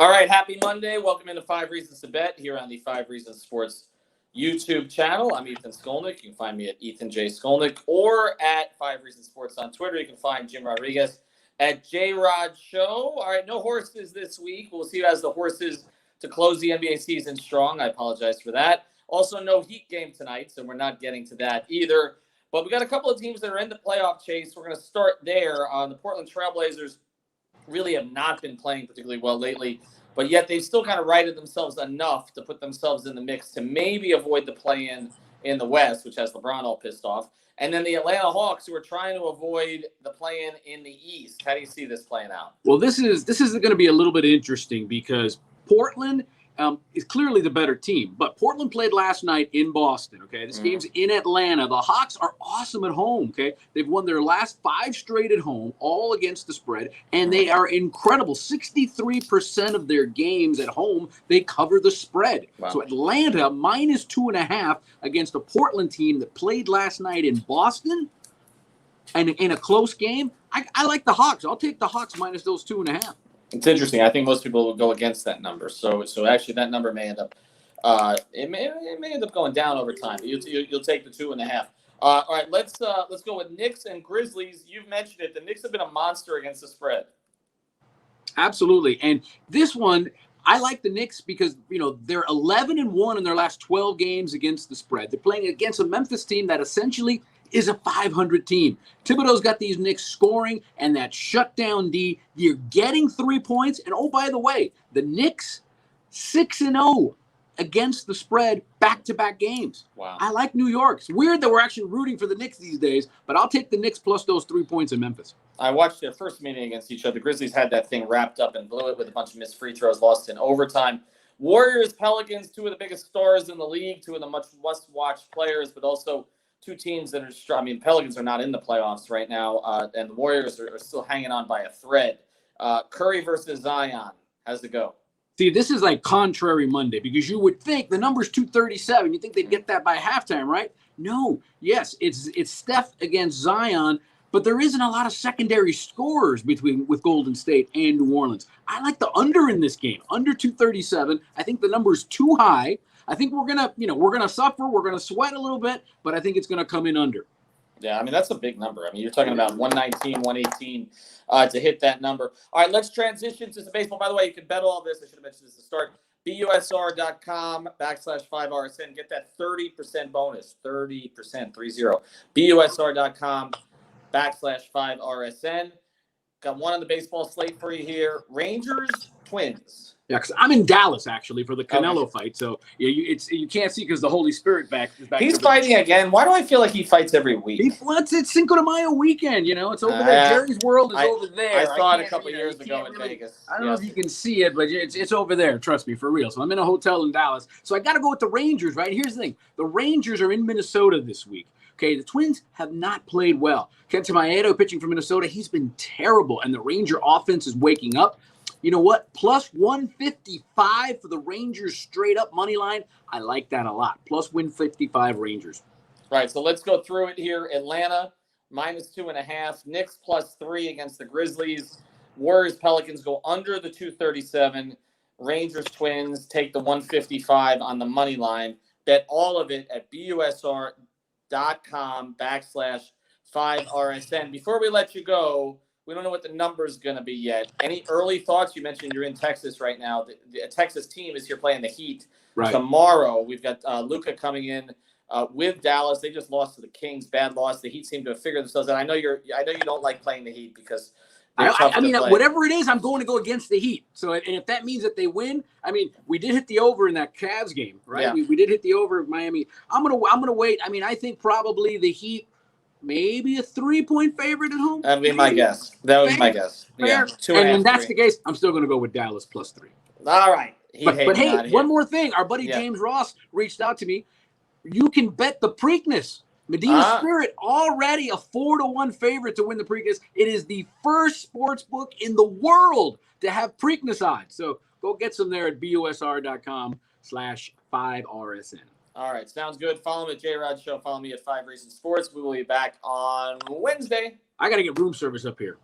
All right, happy Monday. Welcome into 5 Reasons to Bet here on the 5 Reasons Sports YouTube channel. I'm Ethan Skolnick. You can find me at Ethan J. Skolnick or at 5 Reasons Sports on Twitter. You can find Jim Rodriguez at J-Rod Show. All right, no horses this week. We'll see who has the horses to close the NBA season strong. I apologize for that. Also, no Heat game tonight, so we're not getting to that either. But we got a couple of teams that are in the playoff chase. We're going to start there. The Portland Trailblazers really have not been playing particularly well lately, but yet they've still kind of righted themselves enough to put themselves in the mix to maybe avoid the play-in in the West, which has LeBron all pissed off. And then the Atlanta Hawks, who are trying to avoid the play-in in the East. How do you see this playing out? Well, this is going to be a little bit interesting because Portland is clearly the better team. But Portland played last night in Boston, okay? This game's in Atlanta. The Hawks are awesome at home, okay? They've won their last 5 straight at home, all against the spread, and they are incredible. 63% of their games at home, they cover the spread. Wow. So Atlanta, minus 2.5 against a Portland team that played last night in Boston and in a close game. I like the Hawks. I'll take the Hawks minus those 2.5. It's interesting. I think most people will go against that number. So actually, that number may end up it may end up going down over time. You'll take the 2.5. All right, let's go with Knicks and Grizzlies. You've mentioned it. The Knicks have been a monster against the spread. Absolutely, and this one I like the Knicks because they're 11-1 in their last 12 games against the spread. They're playing against a Memphis team that essentially is a 500 team. Thibodeau's got these Knicks scoring and that shutdown D. You're getting 3 points. And, oh, by the way, the Knicks 6-0 against the spread back-to-back games. Wow. I like New York. It's weird that we're actually rooting for the Knicks these days, but I'll take the Knicks plus those 3 points in Memphis. I watched their first meeting against each other. The Grizzlies had that thing wrapped up and blew it with a bunch of missed free throws, lost in overtime. Warriors, Pelicans, 2 of the biggest stars in the league, 2 of the much must-watch players, but also 2 teams that are Pelicans are not in the playoffs right now, and the Warriors are still hanging on by a thread. Curry versus Zion. How's it go? See, this is like contrary Monday because you would think the number's 237. You think they'd get that by halftime, right? No. Yes, it's Steph against Zion, but there isn't a lot of secondary scorers with Golden State and New Orleans. I like the under in this game, under 237. I think the number is too high. I think we're gonna suffer. We're gonna sweat a little bit, but I think it's gonna come in under. Yeah, that's a big number. You're talking about 119, 118 to hit that number. All right, let's transition to some baseball. By the way, you can bet all this. I should have mentioned this to start. BUSR.com/5RSN. Get that 30% bonus. 30%, 30. BUSR.com/5RSN. Got one on the baseball slate for you here. Rangers, Twins. Yeah, because I'm in Dallas actually for the Canelo fight, so you can't see because the Holy Spirit back. He's fighting again. Why do I feel like he fights every week? It's Cinco de Mayo weekend. It's over there. Jerry's World is over there. I saw it a couple years ago in Vegas. I don't know if you can see it, but it's over there. Trust me, for real. So I'm in a hotel in Dallas. So I got to go with the Rangers, right? Here's the thing: the Rangers are in Minnesota this week. Okay, the Twins have not played well. Kenta Maeda pitching for Minnesota, he's been terrible, and the Ranger offense is waking up. You know what? Plus 155 for the Rangers straight up money line. I like that a lot. Plus 155 Rangers. Right, so let's go through it here. Atlanta, minus 2.5. Knicks plus 3 against the Grizzlies. Warriors, Pelicans go under the 237. Rangers, Twins take the 155 on the money line. Bet all of it at BUSR.com/5RSN. Before we let you go, we don't know what the number is going to be yet. Any early thoughts? You mentioned you're in Texas right now. The Texas team is here playing the Heat tomorrow. We've got Luka coming in with Dallas. They just lost to the Kings. Bad loss. The Heat seem to have figured themselves out. I know you don't like playing the Heat because whatever it is, I'm going to go against the Heat. So, and if that means that they win, we did hit the over in that Cavs game, right? Yeah. We did hit the over of Miami. I'm gonna wait. I think probably the Heat. Maybe a 3-point favorite at home. That'd be my guess. That would be my guess. Yeah, 2.5. And when that's the case, I'm still going to go with Dallas plus 3. All right. But hey, one more thing. Our buddy James Ross reached out to me. You can bet the Preakness. Medina Spirit already a 4-1 favorite to win the Preakness. It is the first sports book in the world to have Preakness odds. So go get some there at BUSR.com/5RSN. All right, sounds good. Follow me at J-Rod Show. Follow me at 5 Reasons Sports. We will be back on Wednesday. I got to get room service up here.